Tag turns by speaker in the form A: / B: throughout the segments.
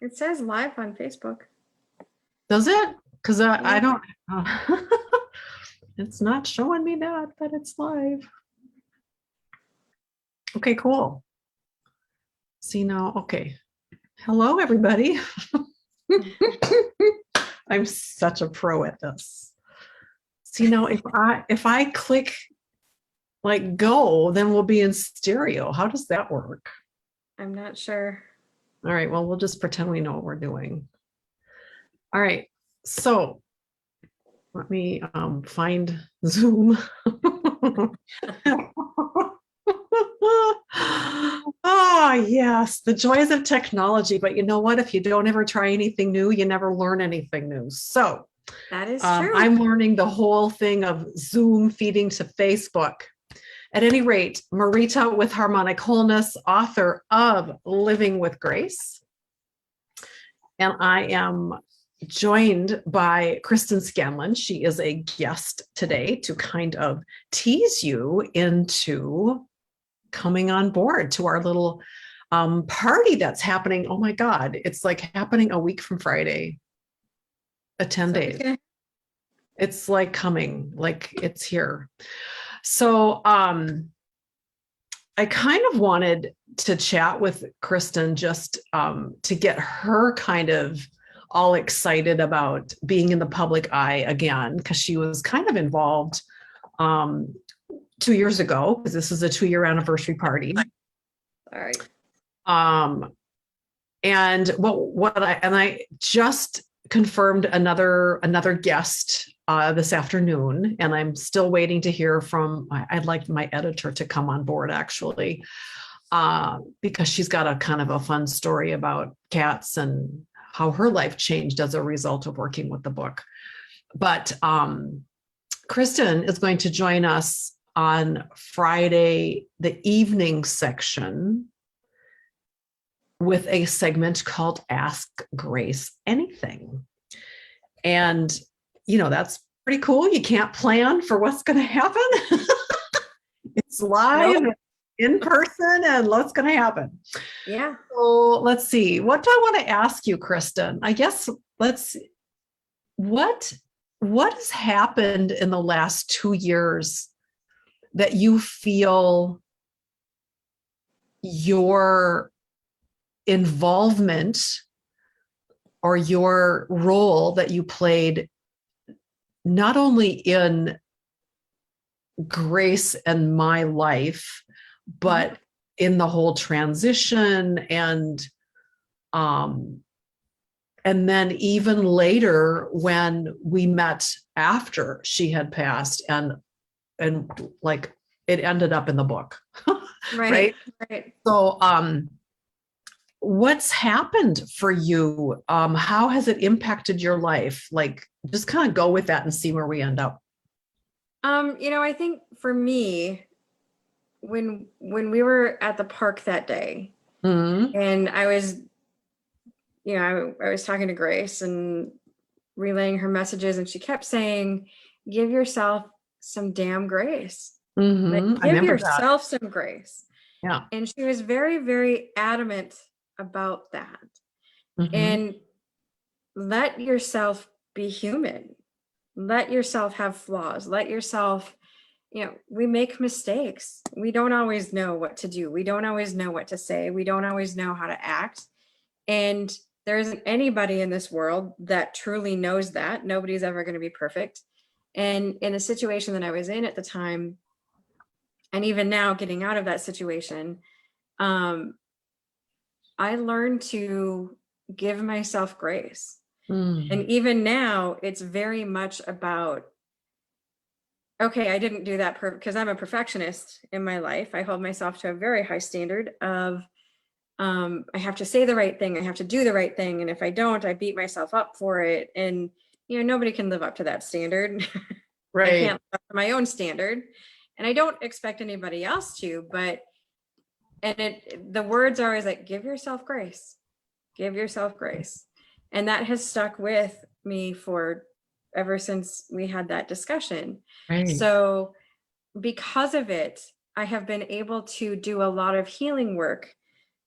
A: It says live on Facebook.
B: Does it? Because I
A: Yeah.
B: don't, it's not showing me that it's live. Okay, cool. See now, okay. Hello, everybody. I'm such a pro at this. See now, if I click like go, then we'll be in stereo. How does that work?
A: I'm not sure.
B: All right, well, we'll just pretend we know what we're doing. All right, so let me find Zoom. Oh, yes, the joys of technology. But you know what? If you don't ever try anything new, you never learn anything new. So
A: That is true.
B: I'm learning the whole thing of Zoom feeding to Facebook. At any rate, Marita with Harmonic Wholeness, author of Living with Grace. And I am joined by Kristen Scanlon. She is a guest today to kind of tease you into coming on board to our little party that's happening. Oh my God, it's like happening a week from Friday, 10 days. Okay. It's like coming, like it's here. So I kind of wanted to chat with Kristen just to get her kind of all excited about being in the public eye again, because she was kind of involved 2 years ago, because this is a 2-year anniversary party.
A: All right.
B: And I just confirmed another guest this afternoon, and I'm still waiting to hear from. I'd like my editor to come on board actually, because she's got a kind of a fun story about cats and how her life changed as a result of working with the book. But Kristen is going to join us on Friday, the evening section, with a segment called Ask Grace Anything. And, you know, that's pretty cool. You can't plan for what's going to happen. It's live, nope. In person, and what's going to happen.
A: Yeah.
B: So let's see. What do I want to ask you, Kristen? I guess what has happened in the last 2 years that you feel your involvement or your role that you played not only in Grace and my life, but in the whole transition and then even later when we met after she had passed and like it ended up in the book. Right. So what's happened for you? How has it impacted your life? Like, just kind of go with that and see where we end up.
A: You know, I think for me, when we were at the park that day, and I was, you know, I was talking to Grace and relaying her messages, and she kept saying, "Give yourself some damn grace. Like, give yourself some grace."
B: Yeah.
A: And she was very, very adamant about that. And let yourself be human. Let yourself have flaws. Let yourself, you know, we make mistakes. We don't always know what to do. We don't always know what to say. We don't always know how to act. And there isn't anybody in this world that truly knows that. Nobody's ever going to be perfect. And in the situation that I was in at the time, and even now getting out of that situation, I learned to give myself grace. And even now, it's very much about, okay, I didn't do that because I'm a perfectionist in my life. I hold myself to a very high standard of, I have to say the right thing. I have to do the right thing. And if I don't, I beat myself up for it. And, you know, nobody can live up to that standard. Right. I can't live up to my own standard. And I don't expect anybody else to, but, the words are always like, give yourself grace, give yourself grace. And that has stuck with me for ever since we had that discussion. Right. So because of it, I have been able to do a lot of healing work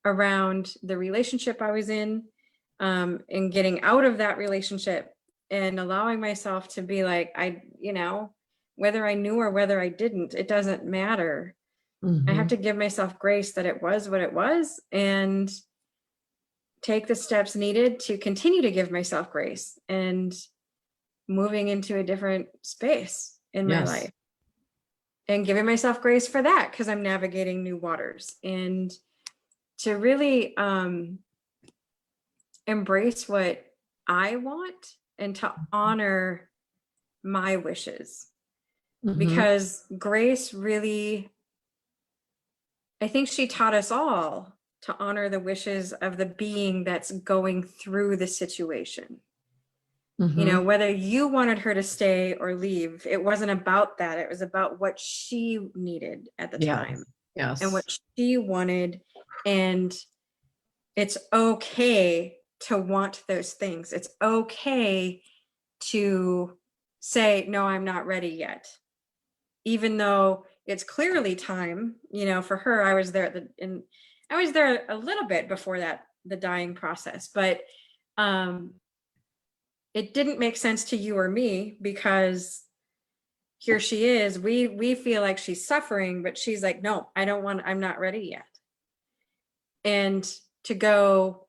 A: around the relationship I was in, and getting out of that relationship and allowing myself to be like, whether I knew or whether I didn't, it doesn't matter. I have to give myself grace that it was what it was, and take the steps needed to continue to give myself grace and moving into a different space in my life, and giving myself grace for that, because I'm navigating new waters, and to really embrace what I want and to honor my wishes. Because Grace really, I think she taught us all to honor the wishes of the being that's going through the situation. Whether you wanted her to stay or leave, it wasn't about that. It was about what she needed at the time. And what she wanted. And it's okay to want those things. It's okay to say, no, I'm not ready yet. Even though it's clearly time, for her, I was there I was there a little bit before that, the dying process, but it didn't make sense to you or me, because here she is, we feel like she's suffering, but she's like, no, I'm not ready yet. And to go,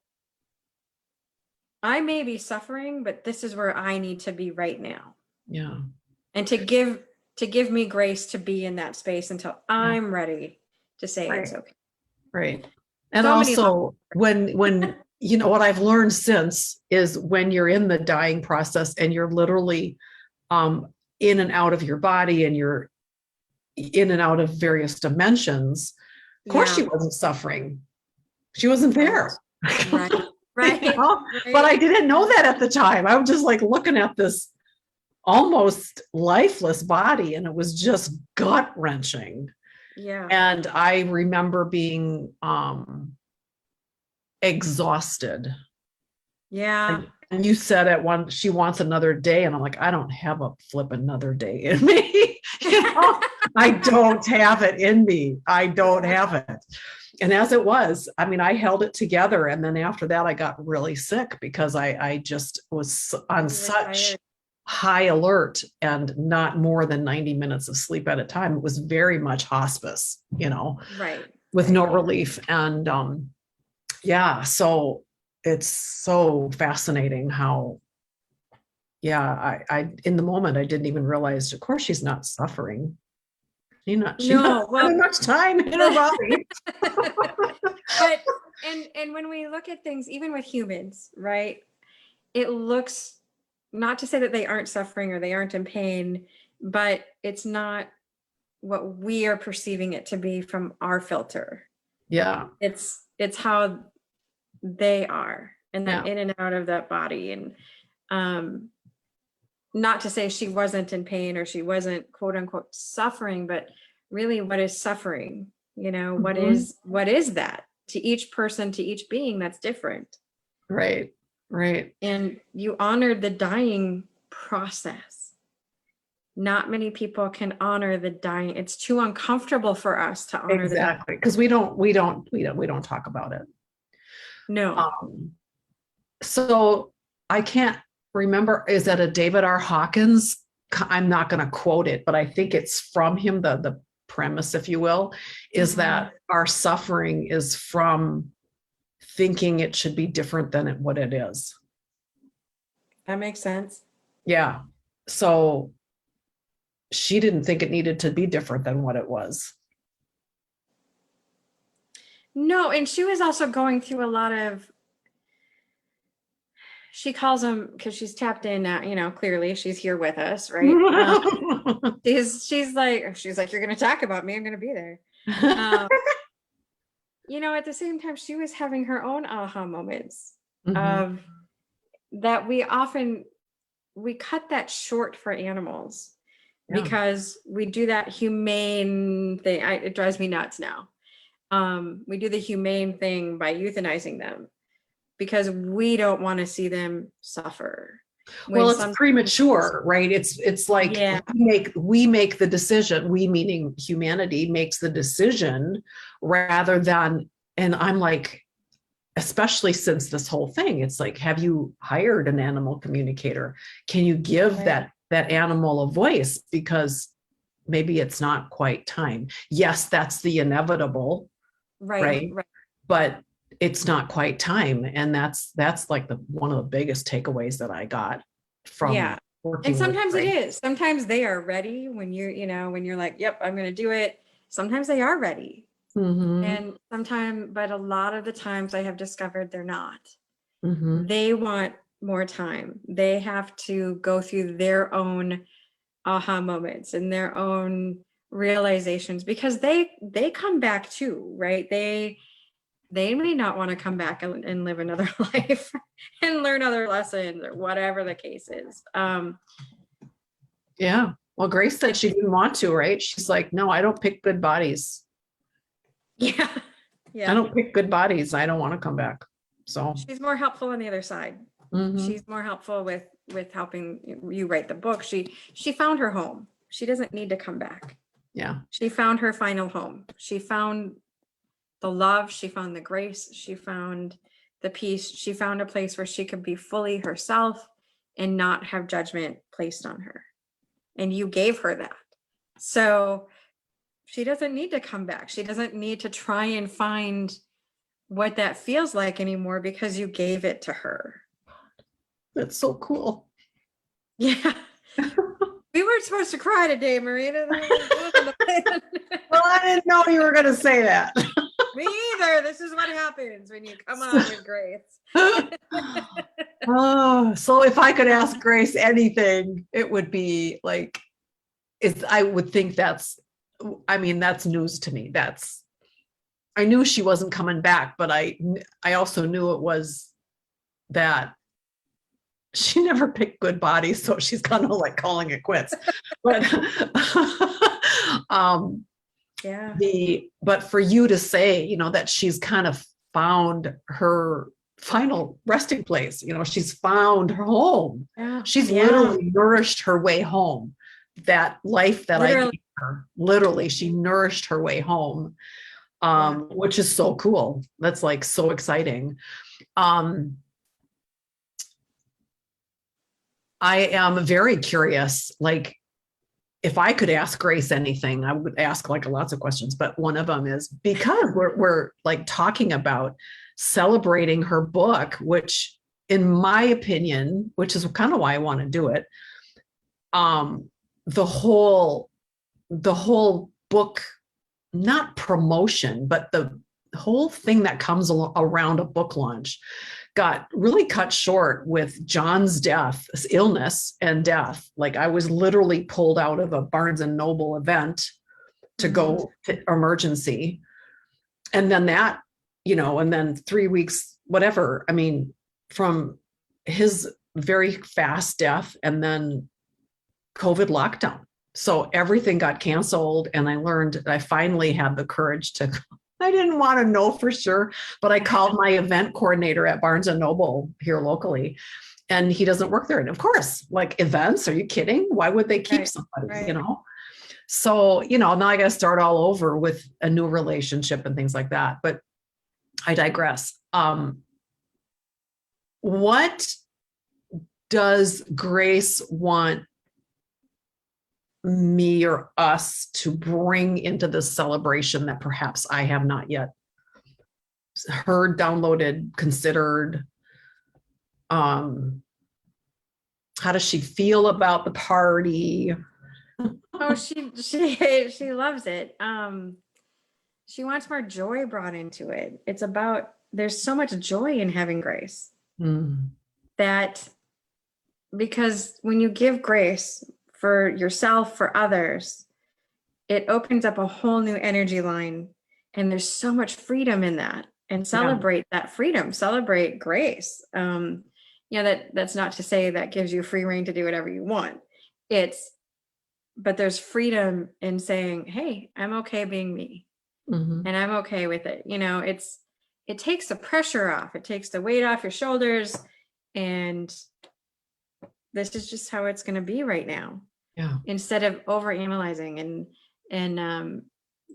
A: I may be suffering, but this is where I need to be right now. And to give me grace to be in that space until I'm ready to say it's okay.
B: And so also when what I've learned since is, when you're in the dying process and you're literally in and out of your body, and you're in and out of various dimensions, of course she wasn't suffering. She wasn't there.
A: Right.
B: But I didn't know that at the time. I was just like looking at this almost lifeless body, and it was just gut wrenching. And I remember being exhausted. And you said she wants another day, and I'm like, I don't have a flip another day in me. I don't have it in me. I don't have it. And as it was, I held it together. And then after that, I got really sick, because I just was on such high alert, and not more than 90 minutes of sleep at a time. It was very much hospice, with no relief. And so it's so fascinating how, I in the moment, I didn't even realize, of course, she's not suffering. She's not having much time in her body.
A: But and when we look at things, even with humans, right, it looks, not to say that they aren't suffering or they aren't in pain, but it's not what we are perceiving it to be from our filter. It's how they are, and then in and out of that body. And not to say she wasn't in pain or she wasn't quote unquote suffering, but really, what is suffering? What is that to each person, to each being? That's different.
B: Right.
A: And you honored the dying process. Not many people can honor the dying. It's too uncomfortable for us to honor
B: exactly, because we don't talk about it.
A: No.
B: So I can't remember, is that a David R. Hawkins? I'm not going to quote it, but I think it's from him. The premise, if you will, is that our suffering is from thinking it should be different than what it is.
A: That makes sense.
B: So she didn't think it needed to be different than what it was.
A: No, and she was also going through a lot of, she calls them, because she's tapped in now, clearly she's here with us, right? She's like, you're going to talk about me, I'm going to be there. At the same time, she was having her own aha moments of that. We cut that short for animals because we do that humane thing. It drives me nuts now. We do the humane thing by euthanizing them because we don't want to see them suffer.
B: Well, it's premature, right? It's like we make the decision, we meaning humanity makes the decision rather than, and I'm like, especially since this whole thing, it's like, have you hired an animal communicator? Can you give that animal a voice? Because maybe it's not quite time. Yes, that's the inevitable, right? But it's not quite time. And that's like one of the biggest takeaways that I got from working.
A: And sometimes it is. Sometimes they are ready when when you're like, yep, I'm going to do it. Sometimes they are ready. And sometimes, but a lot of the times I have discovered they're not. They want more time. They have to go through their own aha moments and their own realizations, because they come back too, right? They may not want to come back and live another life and learn other lessons or whatever the case is.
B: Yeah. Well, Grace said she didn't want to, right? She's like, no, I don't pick good bodies.
A: Yeah.
B: I don't pick good bodies. I don't want to come back. So
A: she's more helpful on the other side. She's more helpful with helping you write the book. She found her home. She doesn't need to come back.
B: Yeah.
A: She found her final home. She found the love. She found the grace. She found the peace. She found a place where she could be fully herself and not have judgment placed on her. And you gave her that. So she doesn't need to come back. She doesn't need to try and find what that feels like anymore, because you gave it to her.
B: That's so cool.
A: Yeah. We weren't supposed to cry today, Marita.
B: Well, I didn't know you were going to say that.
A: Me either. This is what happens when you come on with Grace.
B: Oh, so if I could ask Grace anything, it would be like, I would think that's news to me. I knew she wasn't coming back, but I also knew it was that she never picked good bodies, so she's kind of like calling it quits. But but for you to say, that she's kind of found her final resting place, she's found her home. She's literally nourished her way home. That life that I gave her, literally, she nourished her way home, which is so cool. That's like so exciting. I am very curious, like, if I could ask Grace anything, I would ask like lots of questions, but one of them is, because we're like talking about celebrating her book, which in my opinion, which is kind of why I want to do it, the whole book, not promotion, but the whole thing that comes around a book launch got really cut short with John's illness and death. Like, I was literally pulled out of a Barnes and Noble event to go to emergency. And then that, and then 3 weeks, whatever, from his very fast death and then COVID lockdown. So everything got canceled. And I finally had the courage to, I didn't want to know for sure, but I called my event coordinator at Barnes and Noble here locally, and he doesn't work there. And of course, like, events, are you kidding? Why would they keep somebody, So, now I got to start all over with a new relationship and things like that. But I digress. What does Grace want me or us to bring into this celebration that perhaps I have not yet heard, downloaded, considered? How does she feel about the party?
A: Oh, she loves it. She wants more joy brought into it. It's about, there's so much joy in having grace. That, because when you give grace for yourself, for others, it opens up a whole new energy line, and there's so much freedom in that. And celebrate that freedom, celebrate grace. That's not to say that gives you free reign to do whatever you want. But there's freedom in saying, hey, I'm okay being me, and I'm okay with it. It takes the pressure off, it takes the weight off your shoulders, and this is just how it's going to be right now. Instead of over analyzing and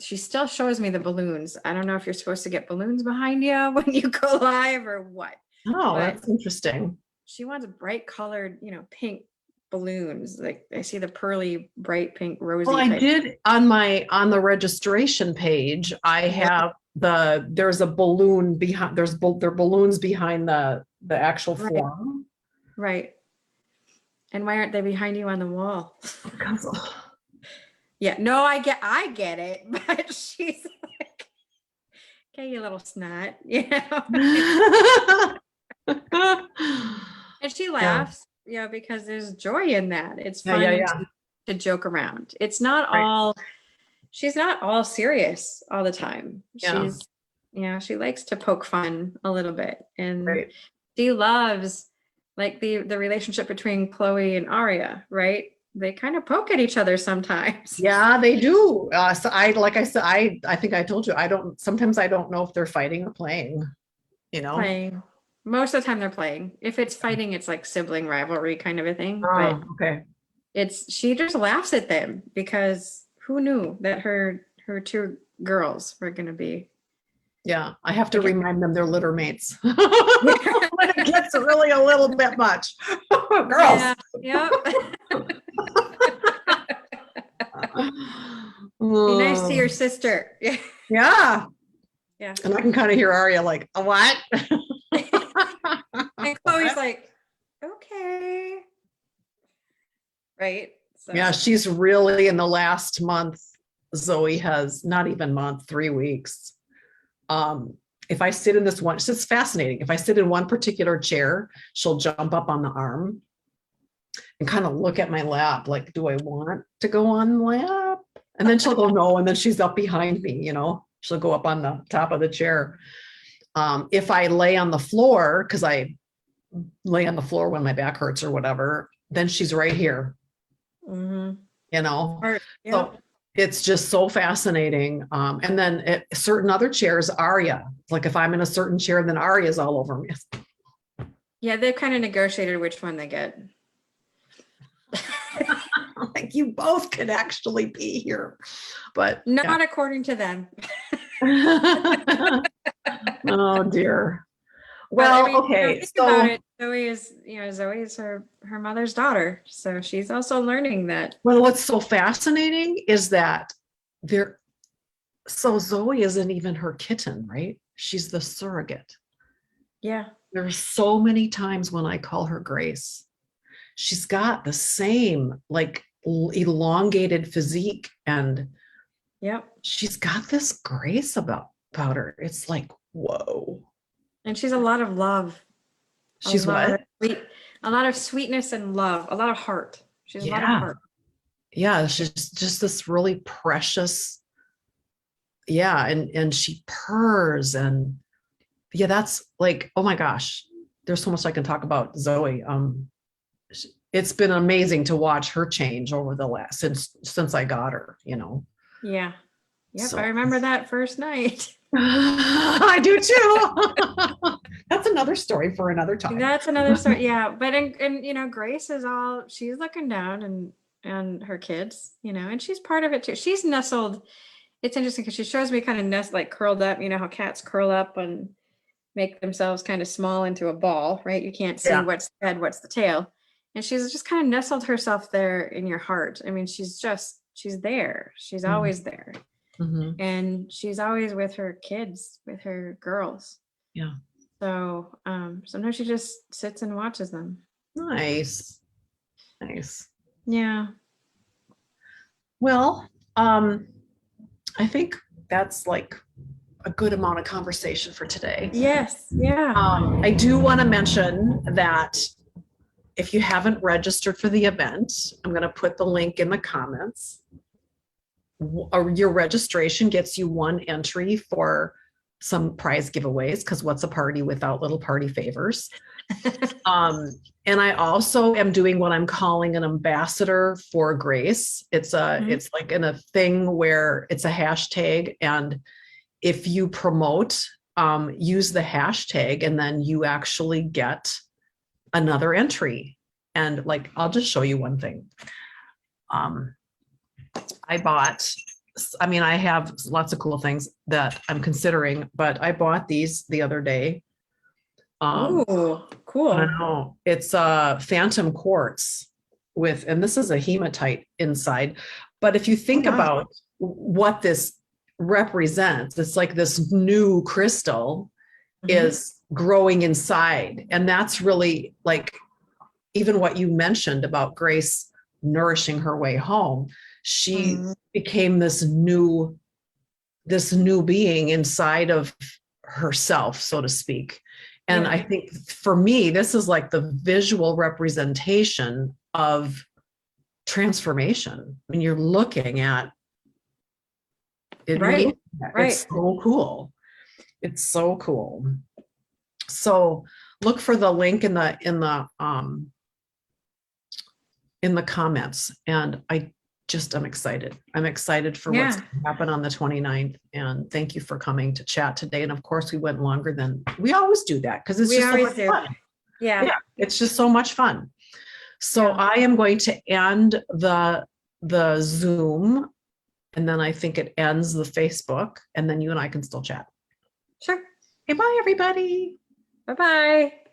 A: she still shows me the balloons. I don't know if you're supposed to get balloons behind you when you go live or what.
B: Oh,
A: But
B: that's interesting.
A: she wants bright colored, pink balloons. Like I see the pearly, bright pink, rosy.
B: Well, I
A: type.
B: did on the registration page. I have there's a balloon behind. There are balloons behind the actual
A: Right.
B: form.
A: Right. And why aren't they behind you on the wall?
B: Because
A: Yeah, no, I get it, but she's like, okay, you little snot, and she laughs, because there's joy in that. It's fun to joke around. It's not all, she's not all serious all the time. She's, she likes to poke fun a little bit, and she loves like the relationship between Chloe and Aria, right? They kind of poke at each other sometimes.
B: Yeah, they do. So like I said, I think I told you, sometimes I don't know if they're fighting or playing,
A: Playing. Most of the time they're playing. If it's fighting, it's like sibling rivalry kind of a thing.
B: Oh,
A: But
B: okay.
A: she just laughs at them because who knew that her two girls were going to be.
B: Yeah, I have to remind them they're litter mates. When it gets really a little bit much. Girls.
A: Yeah. Be nice to your sister.
B: Yeah.
A: Yeah.
B: And I can kind of hear Aria like, a what?
A: And Chloe's like, okay. Right. So.
B: Yeah, she's really in the last month. Zoe has not even month, 3 weeks. If I sit in this one, it's just fascinating. If I sit in one particular chair, she'll jump up on the arm and kind of look at my lap like, do I want to go on the lap? And then she'll go, no. And then she's up behind me, she'll go up on the top of the chair. If I lay on the floor, because I lay on the floor when my back hurts or whatever, then she's right here.
A: Mm-hmm.
B: So it's just so fascinating. And then at certain other chairs, Aria, like if I'm in a certain chair, then Aria's all over me.
A: Yeah, they've kind of negotiated which one they get.
B: Like you both could actually be here, but
A: not according to them.
B: Oh dear. Well, okay.
A: So about it, Zoe is her mother's daughter, so she's also learning that.
B: Well, what's so fascinating is that Zoe isn't even her kitten, right? She's the surrogate.
A: Yeah.
B: There's so many times when I call her Grace. She's got the same like elongated physique, and she's got this grace about her. It's like, whoa.
A: And she's a lot of love.
B: She's what?
A: A lot of sweetness and love, a lot of heart. She's a lot of heart.
B: Yeah, she's just this really precious. Yeah, and she purrs, and that's like, oh my gosh, there's so much I can talk about Zoe. It's been amazing to watch her change over the last since I got her,
A: Yeah. Yep, so. I remember that first night.
B: I do too. That's another story for another time.
A: That's another story. Yeah. But and Grace is she's looking down and her kids, and she's part of it too. She's nestled. It's interesting because she shows me kind of like curled up, how cats curl up and make themselves kind of small into a ball, right? You can't see what's the head, what's the tail. And she's just kind of nestled herself there in your heart. I mean, she's there. She's always there. Mm-hmm. And she's always with her kids, with her girls.
B: Yeah.
A: So sometimes she just sits and watches them.
B: Nice.
A: Yeah.
B: Well, I think that's like a good amount of conversation for today.
A: Yes. Yeah.
B: I do want to mention that if you haven't registered for the event, I'm going to put the link in the comments. Your registration gets you one entry for some prize giveaways, because what's a party without little party favors? And I also am doing what I'm calling an ambassador for Grace. It's it's like in a thing where it's a hashtag, and if you promote, use the hashtag, and then you actually get another entry. And like, I'll just show you one thing. I bought I mean, I have lots of cool things that I'm considering, but I bought these the other day.
A: Ooh,
B: I
A: cool.
B: know it's phantom quartz and this is a hematite inside. But if you think about what this represents, it's like this new crystal is growing inside. And that's really like even what you mentioned about Grace nourishing her way home. She became this new being inside of herself, so to speak. And I think for me, this is like the visual representation of transformation. When you're looking at it, it's so cool. It's so cool. So look for the link in the comments. And I'm excited. I'm excited for what's going to happen on the 29th. And thank you for coming to chat today. And of course we went longer than we always do that because it's just so much fun. Yeah. It's just so much fun. So I am going to end the Zoom, and then I think it ends the Facebook, and then you and I can still chat.
A: Sure.
B: Okay, bye everybody.
A: Bye-bye.